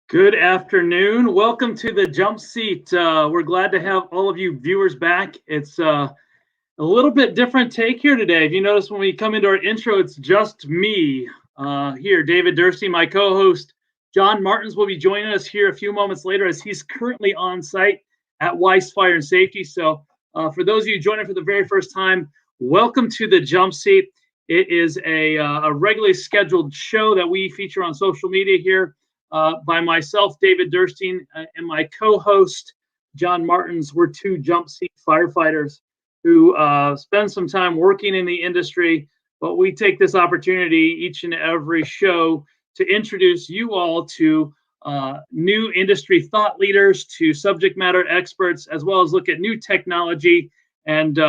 Good afternoon. Welcome to the Jump Seat. We're glad to have all of you viewers back. It's a little bit different take here today. If you notice when we come into our intro, it's just me here. David Dursey, my co-host. John Martins will be joining us here a few moments later as he's currently on site at Weis Fire and Safety. So for those of you joining for the very first time, welcome to the Jump Seat. It is a regularly scheduled show that we feature on social media here. By myself, David Durstein, and my co-host, John Martins. We're two jump seat firefighters who spend some time working in the industry, but we take this opportunity each and every show to introduce you all to new industry thought leaders, to subject matter experts, as well as look at new technology and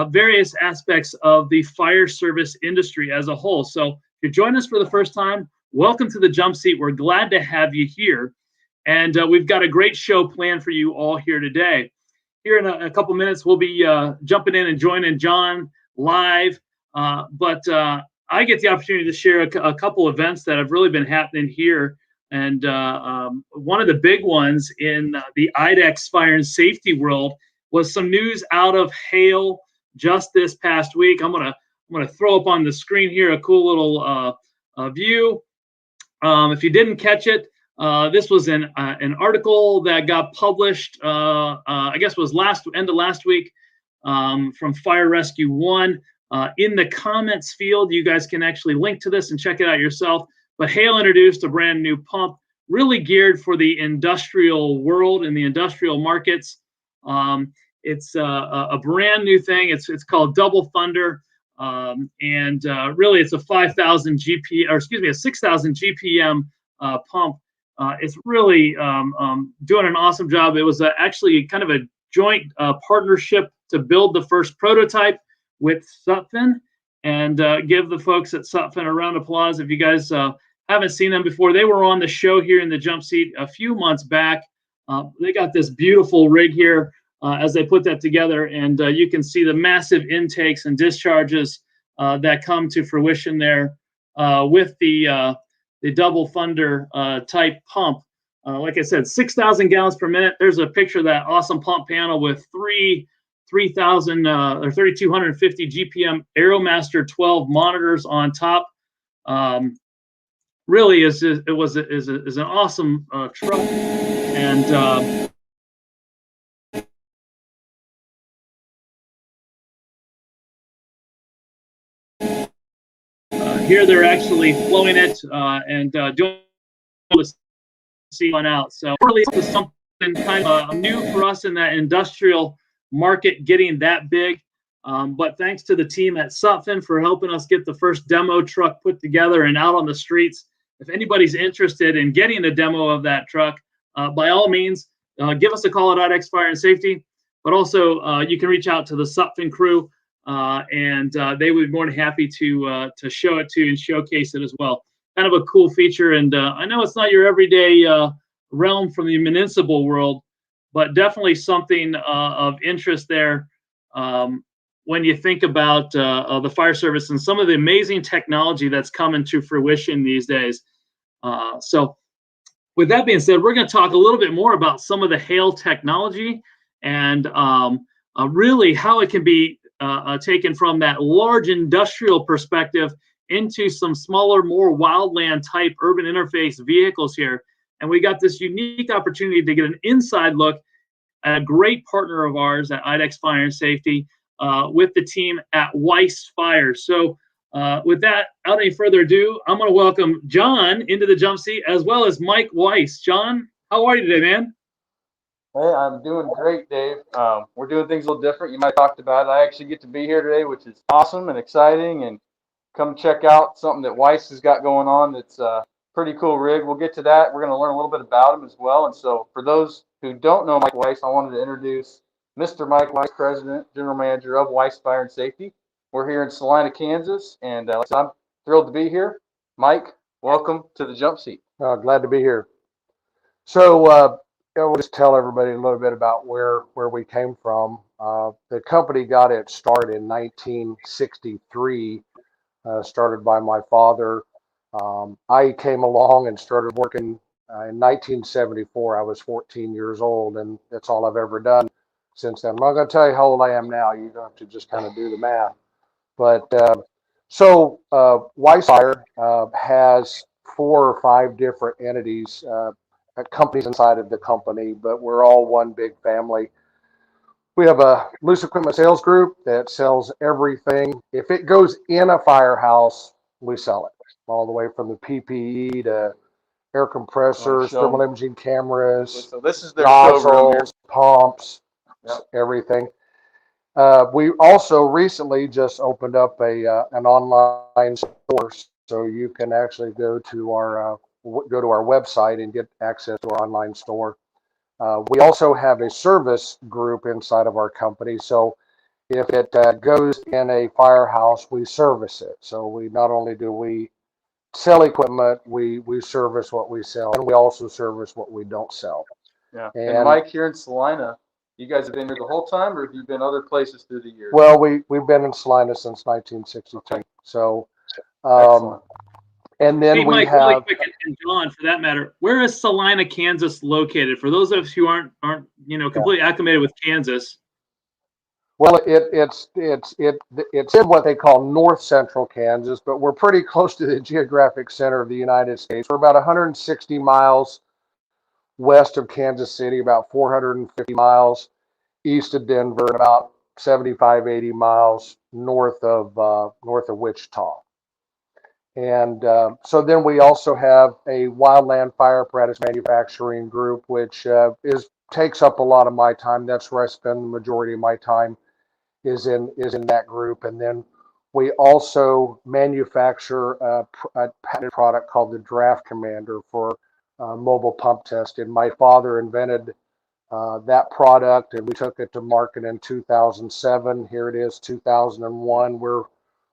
various aspects of the fire service industry as a whole. So if you're joining us for the first time, welcome to the Jump Seat. We're glad to have you here. And we've got a great show planned for you all here today. Here in a couple minutes, we'll be jumping in and joining John live. But I get the opportunity to share a couple events that have really been happening here. And one of the big ones in the IDEX fire and safety world was some news out of Hale just this past week. I'm gonna throw up on the screen here a cool little view. If you didn't catch it, this was an article that got published, I guess it was end of last week, from Fire Rescue One. In the comments field, you guys can actually link to this and check it out yourself. But Hale introduced a brand new pump, really geared for the industrial world and the industrial markets. It's a brand new thing. It's called Double Thunder. Really, it's a 5,000 GP, or excuse me, a 6,000 GPM pump. It's really doing an awesome job. It was actually kind of a joint partnership to build the first prototype with Sutphen, and give the folks at Sutphen a round of applause. If you guys haven't seen them before, they were on the show here in the Jump Seat a few months back. They got this beautiful rig here. As they put that together, and you can see the massive intakes and discharges that come to fruition there with the Double Thunder type pump. Like I said, 6,000 gallons per minute. There's a picture of that awesome pump panel with 3,000 or 3,250 GPM Aeromaster 12 monitors on top. Really, is an awesome truck, and here they're actually flowing it and doing the see one out. So really, this is something kind of new for us in that industrial market, getting that big. But thanks to the team at Sutphen for helping us get the first demo truck put together and out on the streets. If anybody's interested in getting a demo of that truck, by all means, give us a call at IDEX Fire and Safety. But also, you can reach out to the Sutphen crew. And they would be more than happy to show it to you and showcase it as well. Kind of a cool feature, and I know it's not your everyday realm from the municipal world, but definitely something of interest there when you think about the fire service and some of the amazing technology that's coming to fruition these days. So with that being said, we're going to talk a little bit more about some of the Hale technology and really how it can be taken from that large industrial perspective into some smaller, more wildland type urban interface vehicles here. And we got this unique opportunity to get an inside look at a great partner of ours at IDEX Fire and Safety with the team at Weis Fire. So with that, without any further ado, I'm going to welcome John into the Jump Seat, as well as Mike Weis. John, how are you today, man? Hey, I'm doing great, Dave. We're doing things a little different. You might have talked about it. I actually get to be here today, which is awesome and exciting, and come check out something that Weis has got going on. It's a pretty cool rig. We'll get to that. We're going to learn a little bit about him as well. And so for those who don't know Mike Weis, I wanted to introduce Mr. Mike Weis, President, General Manager of Weis Fire and Safety. We're here in Salina, Kansas, and I'm thrilled to be here. Mike, welcome to the Jump Seat. Glad to be here. So, we'll just tell everybody a little bit about where we came from. The company got its start in 1963, started by my father. I came along and started working in 1974, I was 14 years old, and that's all I've ever done since then. I'm not going to tell you how old I am now. You have to just kind of do the math. But Weis Fire has 4 or 5 different entities, companies inside of the company, but we're all one big family. We have a loose equipment sales group that sells everything. If it goes in a firehouse, we sell it, all the way from the PPE to air compressors, thermal imaging cameras, So this is their showroom here. nozzles, pumps, everything. We also recently just opened up an online store, so you can actually go to our website and get access to our online store. We also have a service group inside of our company, so if it goes in a firehouse, we service it. So we not only do we sell equipment, we service what we sell, and we also service what we don't sell. Yeah. And Mike, here in Salina, you guys have been here the whole time, or have you been other places through the years? Well, we've been in Salina since 1963. Okay. So, and then hey, we Mike, have really quick, and John, for that matter, where is Salina, Kansas located? For those of us who aren't completely acclimated with Kansas. Well, it's in what they call north central Kansas, but we're pretty close to the geographic center of the United States. We're about 160 miles west of Kansas City, about 450 miles east of Denver, and about 75, 80 miles north of Wichita. And so then we also have a wildland fire apparatus manufacturing group, which takes up a lot of my time. That's where I spend the majority of my time, is in that group. And then we also manufacture a patented product called the Draft Commander for mobile pump testing. My father invented that product, and we took it to market in 2007. Here it is, 2001. We're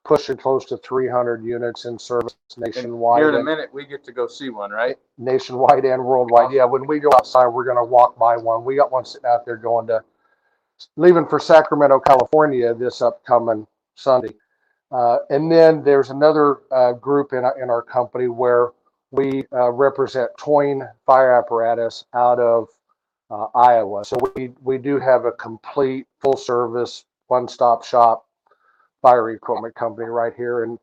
pushing close to 300 units in service nationwide. And here in a minute, we get to go see one, right? Nationwide and worldwide. Awesome. Yeah, when we go outside, we're going to walk by one. We got one sitting out there leaving for Sacramento, California this upcoming Sunday. And then there's another group in our company where we represent Toyne Fire Apparatus out of Iowa. So we do have a complete full service, one-stop shop fire equipment company right here in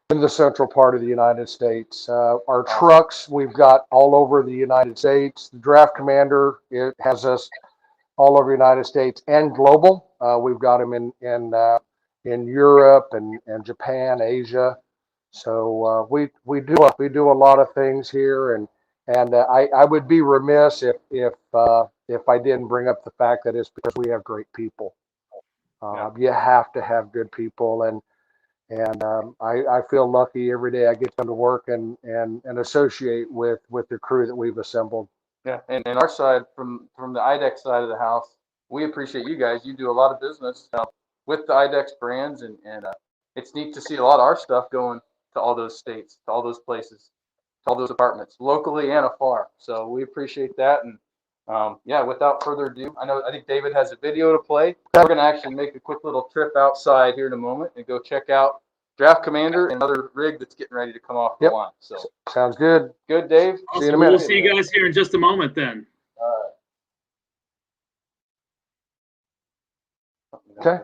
the central part of the United States. Our trucks, we've got all over the United States. The Draft Commander, it has us all over the United States and global. We've got them in Europe and Japan, Asia. So we do a lot of things here, and I would be remiss if I didn't bring up the fact that it's because we have great people. You have to have good people, and I feel lucky every day I get to come to work and associate with the crew that we've assembled. Yeah, and our side, from the IDEX side of the house, we appreciate you guys. You do a lot of business with the IDEX brands, and it's neat to see a lot of our stuff going to all those states, to all those places, to all those departments, locally and afar. So we appreciate that. And yeah, without further ado, I think David has a video to play. We're going to actually make a quick little trip outside here in a moment and go check out Draft Commander and another rig that's getting ready to come off the line. So sounds good. Good, Dave. Awesome. See you in a minute. We'll see you guys here in just a moment then. Okay.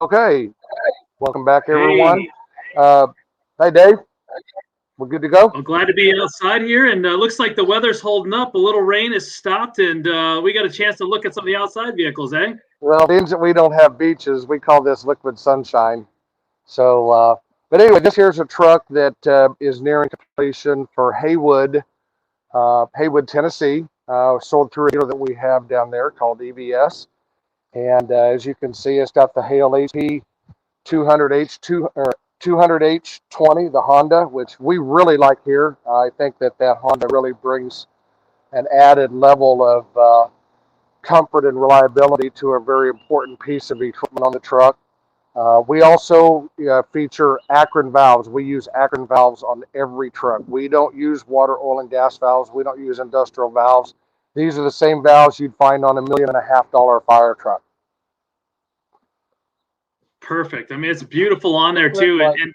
Okay, welcome back, everyone. Hey, Hey, Dave, we're good to go? I'm glad to be outside here, and looks like the weather's holding up. A little rain has stopped, and we got a chance to look at some of the outside vehicles, eh? Well, being that we don't have beaches, we call this liquid sunshine. So, but anyway, this here's a truck that is nearing completion for Haywood, Tennessee. Sold through a dealer that we have down there called EBS. And as you can see, it's got the Hale HP 200H20, the Honda, which we really like here. I think that Honda really brings an added level of comfort and reliability to a very important piece of equipment on the truck. We also feature Akron valves. We use Akron valves on every truck. We don't use water, oil, and gas valves. We don't use industrial valves. These are the same valves you'd find on $1.5 million fire truck. Perfect. I mean, it's beautiful on there Quick, too. Mike. And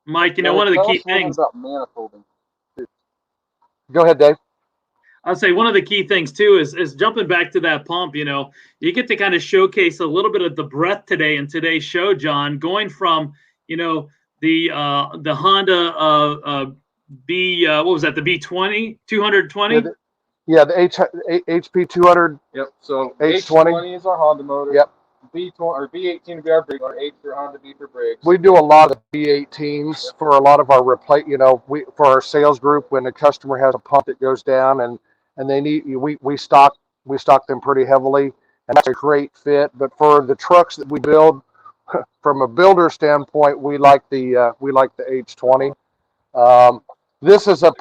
Mike, Tell one of the us key a little bit things about manifolding. Go ahead, Dave. I'll say one of the key things too is jumping back to that pump. You get to kind of showcase a little bit of the breadth today in today's show, John. Going from the Honda B what was that, the B20 220? Yeah, the HP 200. Yep. So H20. H20 is our Honda motor. Yep. B20 or B18 to be our brake motor. H for Honda, B for brakes. We do a lot of B18s for a lot of our for our sales group. When a customer has a pump that goes down and they need, we stock them pretty heavily, and that's a great fit. But for the trucks that we build, from a builder standpoint, we like the H20. This is a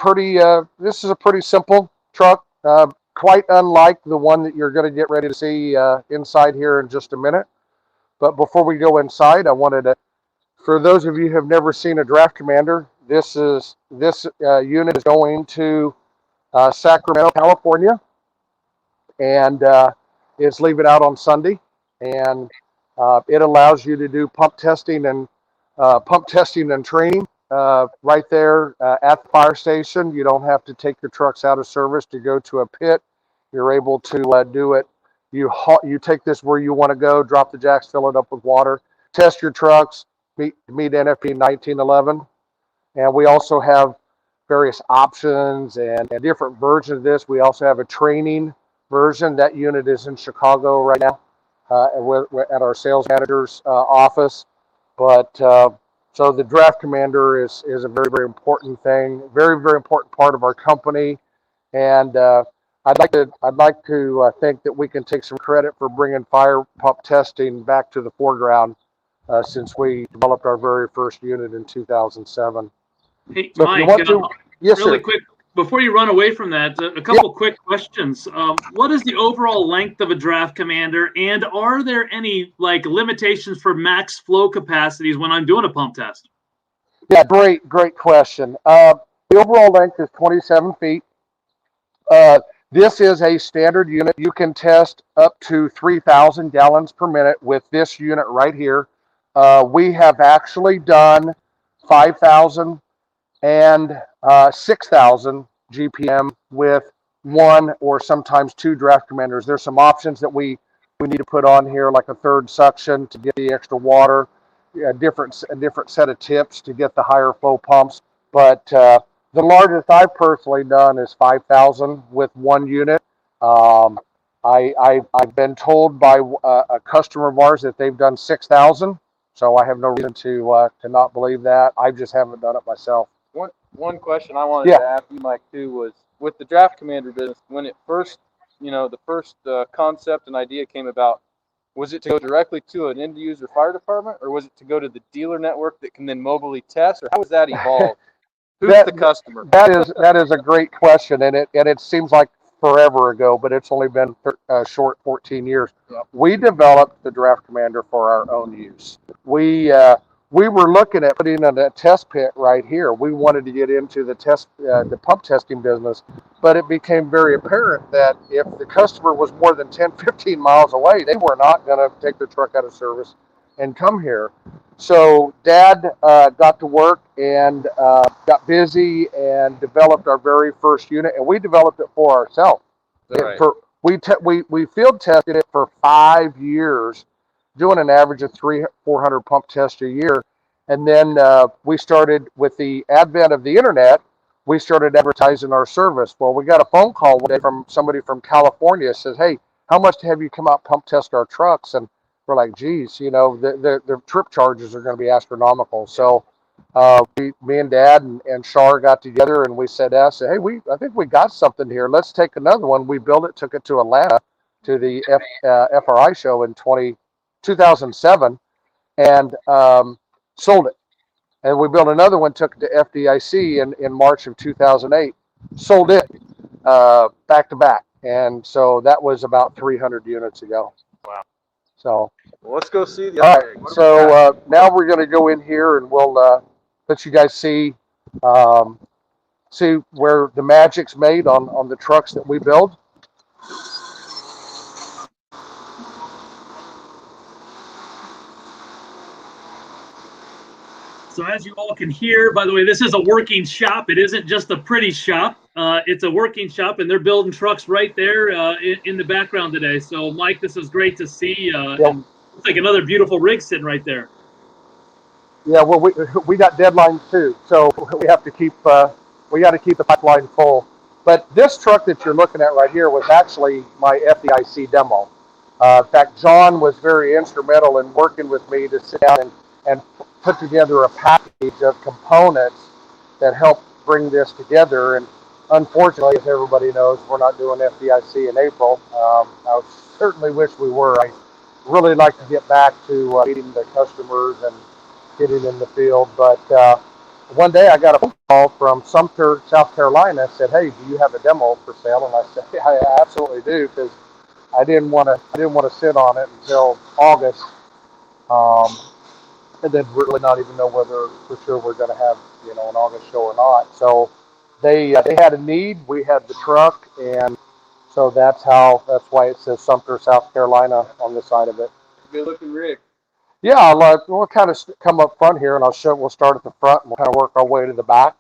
pretty simple truck, quite unlike the one that you're going to get ready to see inside here in just a minute. But before we go inside, I wanted to, for those of you who have never seen a Draft Commander, this unit is going to Sacramento, California, and it's leaving out on Sunday. And it allows you to do pump testing and training right there at the fire station. You don't have to take your trucks out of service to go to a pit. You're able to do it. You take this where you want to go, drop the jacks, fill it up with water, test your trucks, meet NFP 1911. And we also have various options and different versions of this. We also have a training version. That unit is in Chicago right now we're at our sales manager's office. But so the Draft Commander is a very, very important thing, very, very important part of our company. And I'd like to think that we can take some credit for bringing fire pump testing back to the foreground since we developed our very first unit in 2007. Hey, So if you want Mike, to, yes, really sir. quick, before you run away from that, a couple quick questions. What is the overall length of a Draft Commander, and are there any limitations for max flow capacities when I'm doing a pump test? Yeah, great question. The overall length is 27 feet. This is a standard unit. You can test up to 3,000 gallons per minute with this unit right here. We have actually done 5,000 and 6,000 GPM with one or sometimes two Draft Commanders. There's some options that we need to put on here, like a third suction to get the extra water, a different set of tips to get the higher flow pumps. But the largest I've personally done is 5,000 with one unit. I've been told by a customer of ours that they've done 6,000. So I have no reason to not believe that. I just haven't done it myself. One question I wanted to ask you, Mike, too, was with the Draft Commander business, when it first, the first concept and idea came about, was it to go directly to an end user fire department, or was it to go to the dealer network that can then mobily test, or how has that evolved? Who's the customer? That is a great question, and it seems like forever ago, but it's only been a short 14 years. Yep. We developed the Draft Commander for our own use. We were looking at putting in a test pit right here. We wanted to get into the pump testing business, but it became very apparent that if the customer was more than 10, 15 miles away, they were not going to take their truck out of service and come here. So Dad got to work and got busy and developed our very first unit, and we developed it for ourselves. Right. We field tested it for 5 years doing an average of 400 pump tests a year. And then we started, with the advent of the internet, we started advertising our service. Well, we got a phone call one day from somebody from California, says, hey, how much have you come out pump test our trucks? And we're like, geez, the trip charges are going to be astronomical. So me and Dad and Shar got together, and we said, hey, I think we got something here. Let's take another one. We built it, took it to Atlanta to the FRI show in 2007, and sold it. And we built another one, took it to FDIC in March of 2008, sold it back to back. And so that was about 300 units ago. Wow. So Well, let's go see the all other right. So now we're going to go in here, and we'll let you guys see where the magic's made on the trucks that we build. So as you all can hear, by the way, this is a working shop. It isn't just a pretty shop. It's a working shop, and they're building trucks right there in the background today. So, Mike, this is great to see. And it's like another beautiful rig sitting right there. Yeah, well, we got deadlines too, so we have to keep we got to keep the pipeline full. But this truck that you're looking at right here was actually my FDIC demo. In fact, John was very instrumental in working with me to sit down and put together a package of components that helped bring this together. And unfortunately, as everybody knows, we're not doing FDIC in April. I certainly wish we were. I really like to get back to meeting the customers and getting in the field. But one day I got a phone call from Sumter, South Carolina. Said, "Hey, do you have a demo for sale?" And I said, "Yeah, I absolutely do," because I didn't want to sit on it until August, and then really not even know whether for sure we're going to have an August show or not. So they had a need. We had the truck, and so that's why it says Sumter, South Carolina on the side of it. Good looking rig. Yeah, we'll kind of come up front here, and we'll start at the front, and we'll kind of work our way to the back.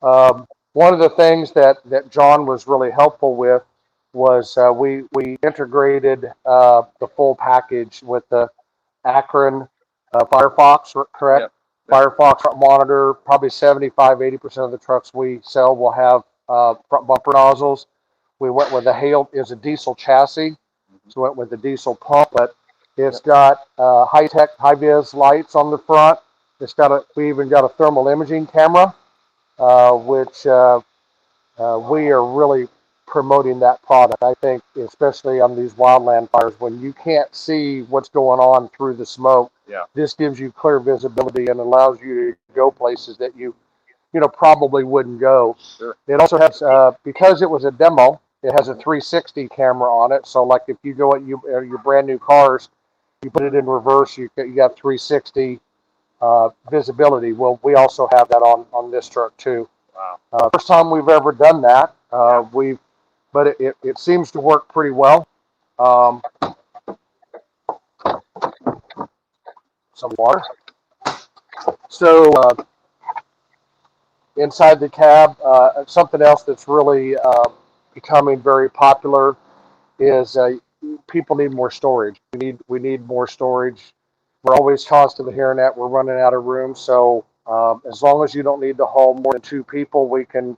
One of the things that John was really helpful with was we integrated the full package with the Akron Firefox, correct? Yep. Firefox front monitor. Probably 75-80% of the trucks we sell will have front bumper nozzles. We went with the Hale, is a diesel chassis, so we went with the diesel pump, but it's got high-tech, high-vis lights on the front. We even got a thermal imaging camera, which we are really promoting that product. I think, especially on these wildland fires, when you can't see what's going on through the smoke, this gives you clear visibility and allows you to go places that you probably wouldn't go. Sure. It also has, because it was a demo, it has a 360 camera on it. So, like if you go at your brand new cars, you put it in reverse, you got 360 visibility. Well, we also have that on this truck too. Wow. First time we've ever done that. But it seems to work pretty well. Some water. So inside the cab, something else that's really becoming very popular is people need more storage. We need more storage. We're always constantly hearing that we're running out of room. So as long as you don't need to haul more than 2 people, we can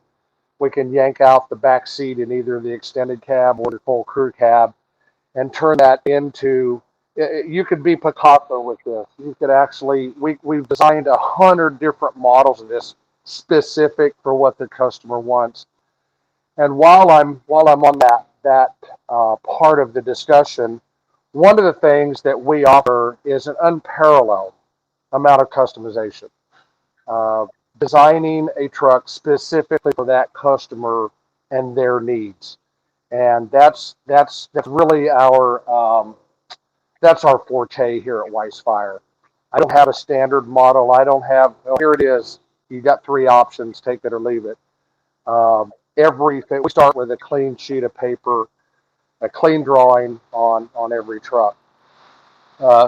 yank out the back seat in either the extended cab or the full crew cab and turn that into. You could be Picasso with this. You could actually. We've designed 100 different models of this specific for what the customer wants. And while I'm on that part of the discussion, one of the things that we offer is an unparalleled amount of customization. Designing a truck specifically for that customer and their needs, and that's really our forte here at Weis Fire. I don't have a standard model. I don't have, here it is. You got 3 options, take it or leave it. Everything, we start with a clean sheet of paper, a clean drawing on every truck.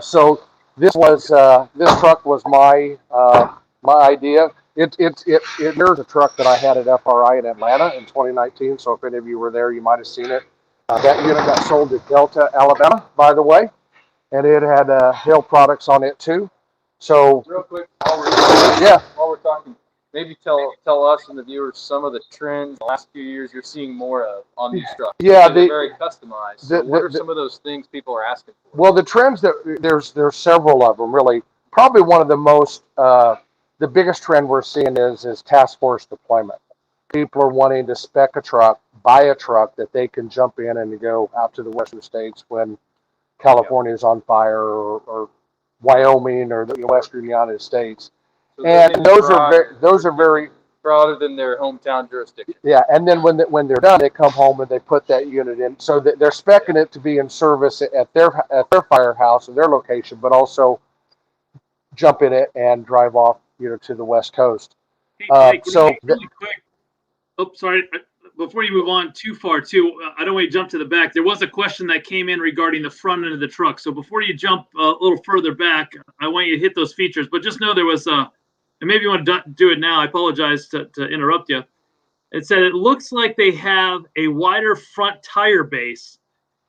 So this truck was my idea. It mirrors a truck that I had at FRI in Atlanta in 2019. So if any of you were there, you might have seen it. That unit got sold to Delta, Alabama, by the way. and it had Hale Products on it too. So real quick, while we're talking, maybe tell us and the viewers some of the trends the last few years you're seeing more of on these trucks. Yeah, they're very customized. So what are some of those things people are asking for? Well, the trends that there's several of them really. Probably one of the most the biggest trend we're seeing is task force deployment. People are wanting to spec a truck, buy a truck that they can jump in and go out to the western states when California is on fire, or Wyoming, or the western United States. So And those are very broader than their hometown jurisdiction. Yeah, and then when they're done, they come home and they put that unit in. So that they're specing it to be in service at their firehouse or their location, but also jump in it and drive off, to the West Coast. Hey, really quick. Oh, sorry. Before you move on too far, I don't want you to jump to the back. There was a question that came in regarding the front end of the truck. So before you jump a little further back, I want you to hit those features. But just know there was and maybe you want to do it now. I apologize to interrupt you. It said it looks like they have a wider front tire base,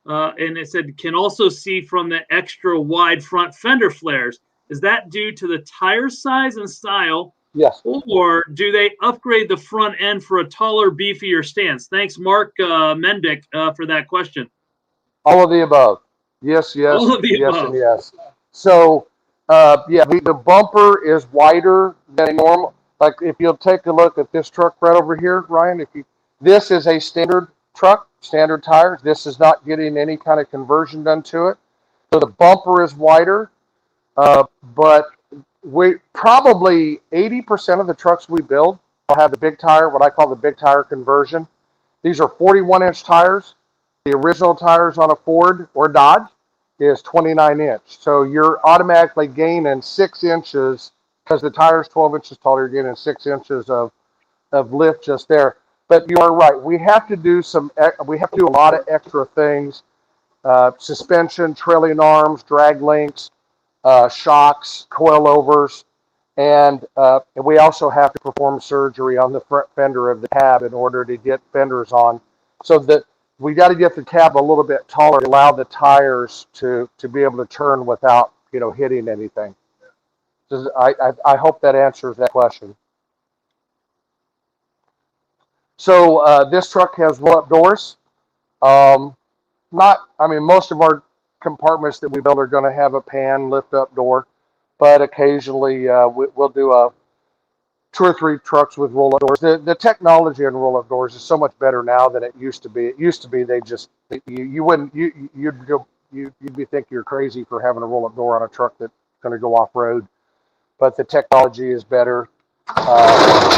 and it said can also see from the extra wide front fender flares. Is that due to the tire size and style? Yes. Or do they upgrade the front end for a taller, beefier stance? Thanks, Mark Mendick, for that question. All of the above. Yes, All of the above. and yes. So, the bumper is wider than normal. Like if you'll take a look at this truck right over here, Ryan, this is a standard truck, standard tires. This is not getting any kind of conversion done to it. So the bumper is wider, but we probably 80% of the trucks we build will have the big tire, what I call the big tire conversion. These are 41-inch tires. The original tires on a Ford or Dodge is 29-inch. So you're automatically gaining 6 inches because the tire's 12 inches taller. You're gaining 6 inches of lift just there. But you are right. We have to do a lot of extra things: suspension, trailing arms, drag links, shocks, coilovers, and we also have to perform surgery on the front fender of the cab in order to get fenders on, so that we got to get the cab a little bit taller to allow the tires to be able to turn without hitting anything. I hope that answers that question. So this truck has roll-up doors. Most of our compartments that we build are going to have a pan lift-up door, but occasionally we'll do 2 or 3 trucks with roll-up doors. The technology on roll-up doors is so much better now than it used to be. It used to be you'd be thinking you're crazy for having a roll-up door on a truck that's going to go off-road, but the technology is better.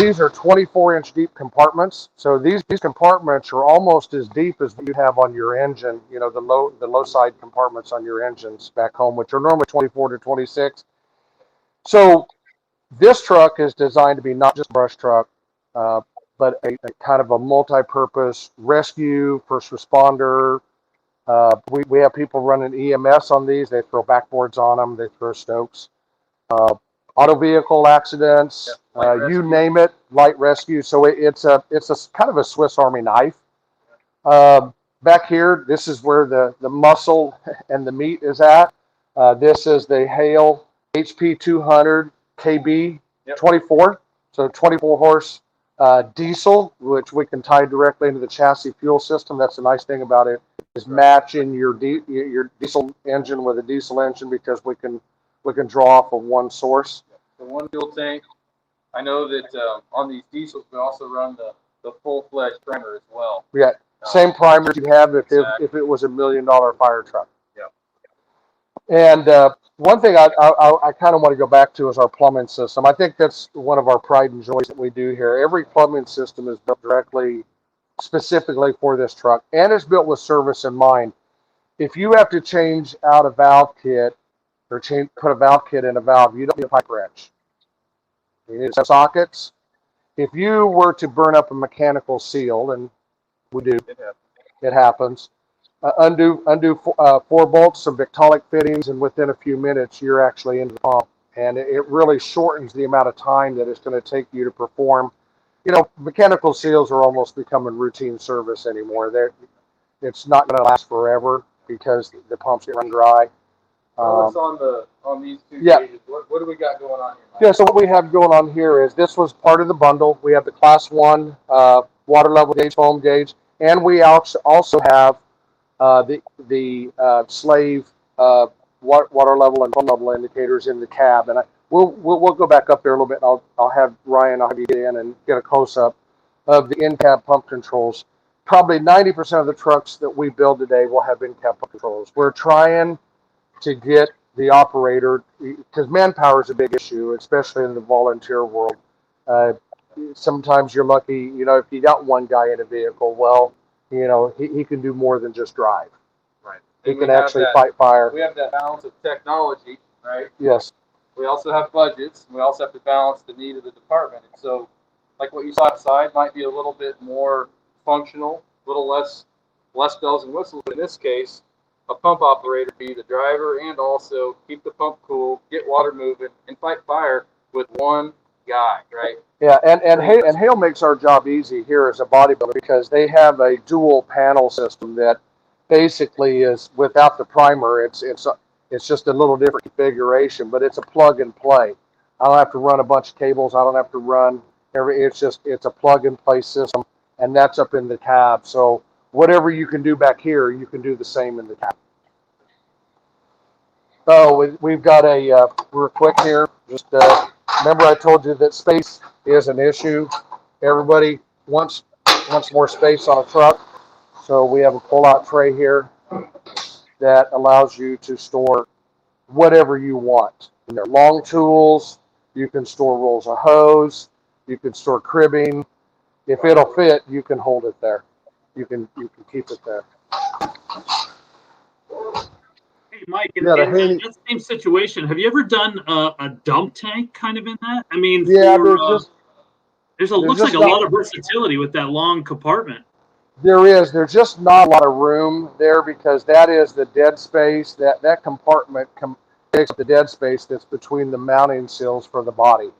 These are 24-inch deep compartments. So these compartments are almost as deep as you have on your engine, the low side compartments on your engines back home, which are normally 24 to 26. So this truck is designed to be not just a brush truck, but a kind of a multi-purpose rescue, first responder. We have people running EMS on these. They throw backboards on them. They throw stokes. Auto vehicle accidents, you name it, light rescue. So it's a kind of a Swiss Army knife. Back here, this is where the muscle and the meat is at. This is the Hale HP 200 KB 24, so 24 horse diesel, which we can tie directly into the chassis fuel system. That's the nice thing about it, is matching your diesel engine with a diesel engine, because we can draw off of one source. The one fuel tank. I know that on these diesels we also run the full-fledged primer as well. Yeah, same primer you have if it was $1 million fire truck. Yeah. And one thing I kind of want to go back to is our plumbing system. I think that's one of our pride and joys that we do here. Every plumbing system is built specifically for this truck, and it's built with service in mind. If you have to change out a valve kit or put a valve kit in a valve, you don't need a pipe wrench. You need sockets. If you were to burn up a mechanical seal, and we do, it happens. Undo 4 bolts, some Victolic fittings, and within a few minutes, you're actually into the pump. And it really shortens the amount of time that it's going to take you to perform. Mechanical seals are almost becoming routine service anymore. It's not going to last forever because the pumps get run dry. Tell us on these two Yeah. gauges. What do we got going on here, Mike? Yeah, so what we have going on here is this was part of the bundle. We have the class 1 water level gauge, foam gauge, and we also have the slave water level and foam level indicators in the cab. And we'll go back up there a little bit. And I'll have Ryan, I'll have you get in and get a close up of the in-cab pump controls. Probably 90% of the trucks that we build today will have in-cab pump controls. We're trying to get the operator, because manpower is a big issue, especially in the volunteer world. Sometimes you're lucky, if you got one guy in a vehicle, well, he can do more than just drive. Right. He can actually fight fire. We have that balance of technology, right? Yes. We also have budgets. We also have to balance the need of the department. And so, like what you saw outside might be a little bit more functional, a little less bells and whistles. But in this case, a pump operator be the driver and also keep the pump cool, get water moving, and fight fire with one guy, right? Yeah, and Hale makes our job easy here as a bodybuilder because they have a dual panel system that basically is without the primer. It's just a little different configuration, but it's a plug and play. I don't have to run a bunch of cables. I don't have to run it's a plug and play system, and that's up in the cab. So whatever you can do back here, you can do the same in the cab. So we've got real quick here. Just remember I told you that space is an issue. Everybody wants more space on a truck. So we have a pull-out tray here that allows you to store whatever you want. And they're long tools. You can store rolls of hose. You can store cribbing. If it'll fit, you can hold it there. You can keep it there. Hey, Mike, in that same situation, have you ever done a dump tank kind of in that? I mean, yeah, looks like a lot of versatility with that long compartment. There's just not a lot of room there because that is the dead space. That compartment takes the dead space that's between the mounting sills for the body.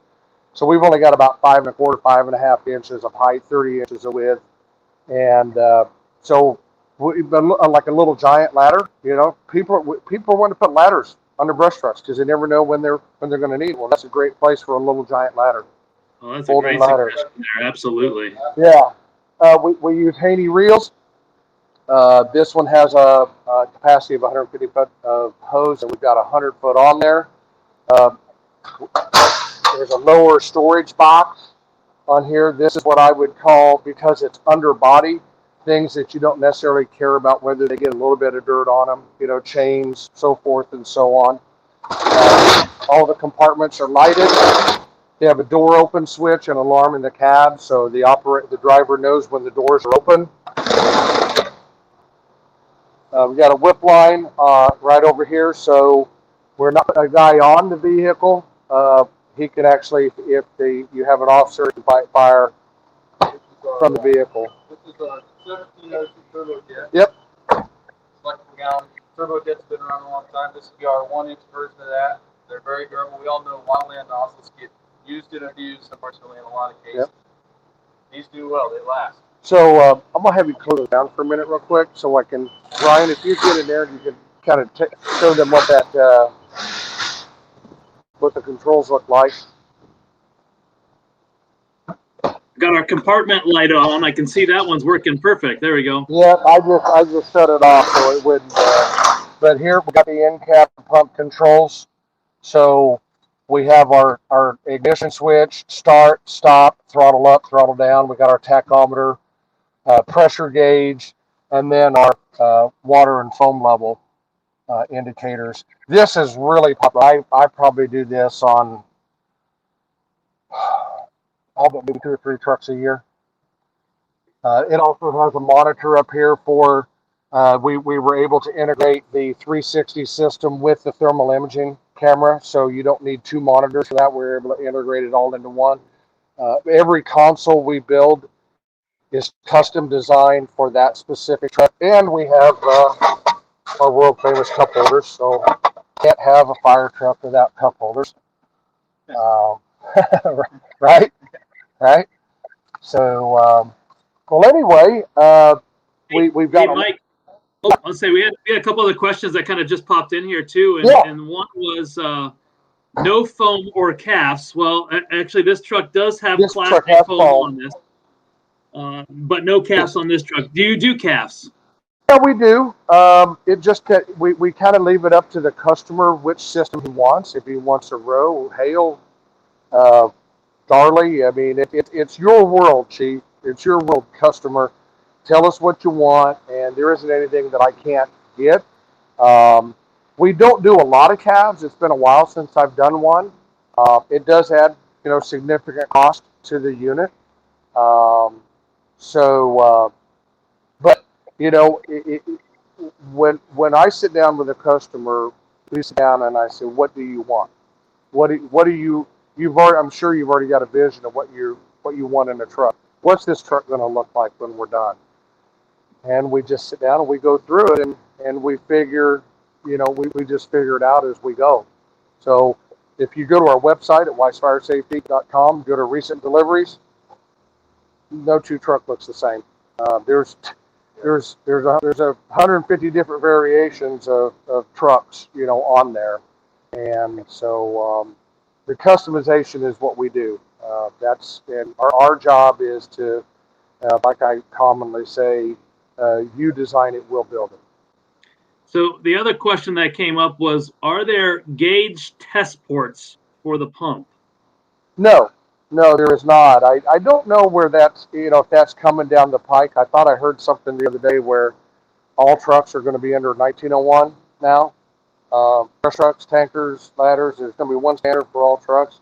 So we've only got about 5 1/4, 5.5 inches of height, 30 inches of width, and so like a little giant ladder. People want to put ladders under brush trucks because they never know when they're going to need one. That's a great place for a little giant ladder. Oh, that's a great suggestion there. Absolutely. Yeah. We use Haney reels. This one has a capacity of 150 foot of hose, and we've got 100 foot on there. There's a lower storage box on here. This is what I would call, because it's under body, things that you don't necessarily care about whether they get a little bit of dirt on them, chains, so forth and so on. All the compartments are lighted. They have a door open switch and alarm in the cab, so the driver knows when the doors are open. We got a whip line right over here, so we're not a guy on the vehicle. He can actually, if you have an officer, he can fight fire from the vehicle. This is a 1702 turbo jet. Yep. Electrical gallon. Turbo jet's been around a long time. This will be our 1-inch version of that. They're very durable. We all know wildland nozzles get used and abused, unfortunately, in a lot of cases. Yep. These do well. They last. So I'm going to have you close it down for a minute real quick so I can, Ryan, if you get in there, you can kind of show them what what the controls look like. Got our compartment light on. I can see that one's working perfect. There we go. Yeah, I just shut it off so it wouldn't. But here we got the in-cab pump controls. So we have our ignition switch, start, stop, throttle up, throttle down. We got our tachometer, pressure gauge, and then our water and foam level indicators. This is really popular. I probably do this on all but maybe 2 or 3 trucks a year. It also has a monitor up here for, we were able to integrate the 360 system with the thermal imaging camera, so you don't need 2 monitors for that. We're able to integrate it all into one. Every console we build is custom designed for that specific truck, and we have our world famous cup holders, so can't have a fire truck without cup holders. Right? So, well, anyway, we've got. Hey, Mike, Oh, I'll say we had a couple other questions that kind of just popped in here too, Yeah. and one was no foam or calves. Well, actually, this truck does have This Class truck A has foam foam. on this, but no calves on this truck. Do you do calves? Yeah, we do. It just we kind of leave it up to the customer which system he wants. If he wants a row, Hale, uh, Darley. I mean, it's your world, Chief. It's your world, customer. Tell us what you want, and there isn't anything that I can't get. Um, we don't do a lot of calves. It's been a while since I've done one. It does add, significant cost to the unit. Um, so, but when I sit down with a customer, we sit down and I say, "What do you want? What do you? You've already. I'm sure you've already got a vision of what you want in a truck. What's this truck going to look like when we're done?" And we just sit down and we go through it, and we figure, we just figure it out as we go. So if you go to our website at weisfiresafety.com, go to recent deliveries, no two truck looks the same. There's 150 different variations of trucks, on there, and so the customization is what we do. And our job is to, like I commonly say, you design it, we'll build it. So the other question that came up was, are there gauge test ports for the pump? No, there is not. I don't know where that's, if that's coming down the pike. I thought I heard something the other day where all trucks are going to be under 1901 now. Brush trucks, tankers, ladders. There's going to be one standard for all trucks.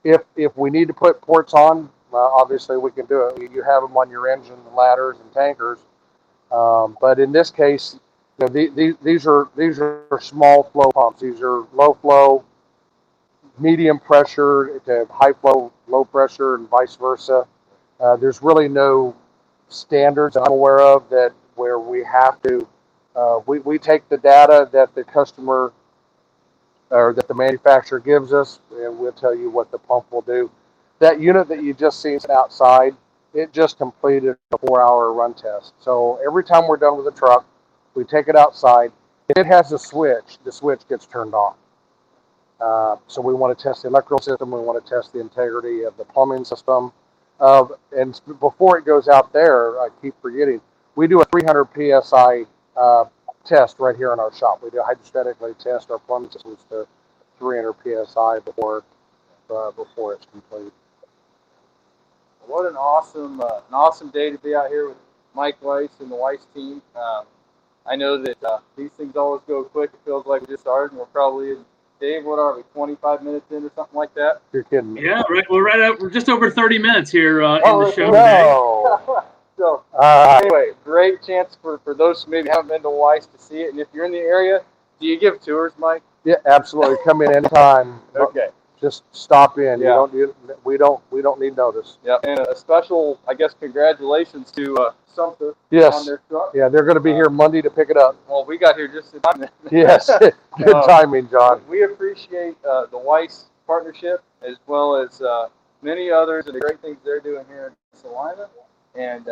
If we need to put ports on, obviously we can do it. You have them on your engine, ladders, and tankers. But in this case, these are small flow pumps. These are low flow, medium pressure to high flow, low pressure, and vice versa. There's really no standards I'm aware of that where we have to. We take the data that the customer or that the manufacturer gives us, and we'll tell you what the pump will do. That unit that you just seen outside, it just completed a 4-hour run test. So every time we're done with the truck, we take it outside. If it has a switch, the switch gets turned on. So we want to test the electrical system. We want to test the integrity of the plumbing system. And before it goes out there, I keep forgetting, we do a 300 PSI test right here in our shop. We do hydrostatically test our plumbing systems to 300 PSI before it's complete. What an awesome day to be out here with Mike Weis and the Weis team. I know that these things always go quick. It feels like we just started, and we're probably, Dave, what are we, 25 minutes in or something like that? You're kidding me. Yeah, right. We're just over 30 minutes here in the show no. today. So anyway, great chance for those who maybe haven't been to Weis to see it. And if you're in the area, do you give tours, Mike? Yeah, absolutely. Come in anytime. Okay. Just stop in. Yeah. We don't need notice. Yeah, and a special, I guess, congratulations to Sumter Yes. on their truck. Yeah, they're going to be here Monday to pick it up. Well, we got here just in time. Yes, good timing, John. We appreciate the Weis partnership as well as many others and the great things they're doing here in Salina. And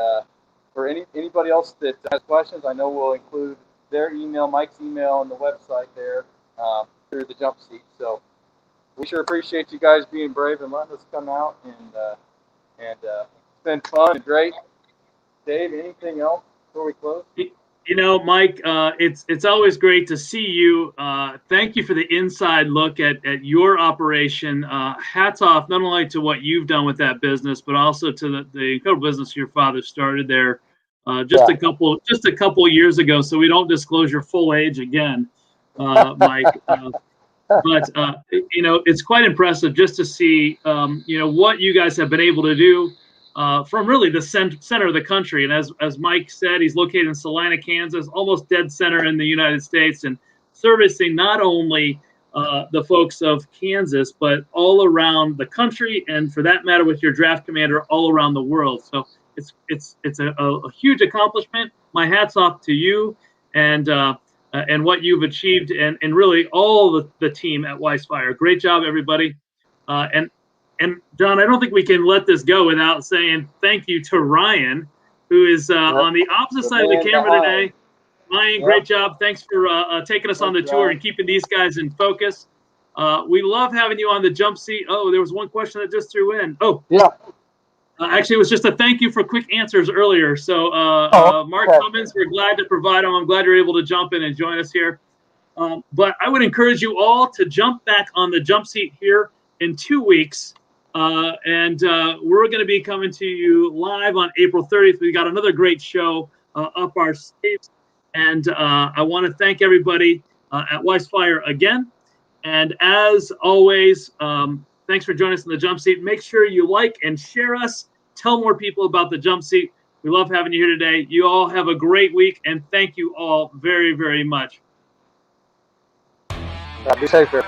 for anybody else that has questions, I know we'll include their email, Mike's email, on the website there through the jump seat. So we sure appreciate you guys being brave and letting us come out, and it's been fun and great. Dave, anything else before we close? Mike, it's always great to see you. Thank you for the inside look at your operation. Hats off not only to what you've done with that business, but also to the incredible business your father started there just a couple years ago. So we don't disclose your full age again, Mike. But it's quite impressive just to see what you guys have been able to do from really the center of the country. And as Mike said, he's located in Salina, Kansas, almost dead center in the United States, and servicing not only the folks of Kansas, but all around the country, and for that matter, with your draft commander, all around the world. So it's a huge accomplishment. My hat's off to you and what you've achieved, and really all the team at Weis Fire. Great job, everybody. And John, I don't think we can let this go without saying thank you to Ryan, who is on the opposite side of the camera today. Ryan, great job. Thanks for taking us on the tour and keeping these guys in focus. We love having you on the jump seat. Oh, there was one question that just threw in. Oh, Yeah. Actually, it was just a thank you for quick answers earlier. So, Mark Cummins, we're glad to provide them. I'm glad you're able to jump in and join us here. But I would encourage you all to jump back on the jump seat here in 2 weeks. And we're going to be coming to you live on April 30th. We got another great show up our sleeves. And I want to thank everybody at Weis Fire again. And as always, thanks for joining us in the jump seat. Make sure you like and share us. Tell more people about the jump seat. We love having you here today. You all have a great week, and thank you all very, very much. Be safe there.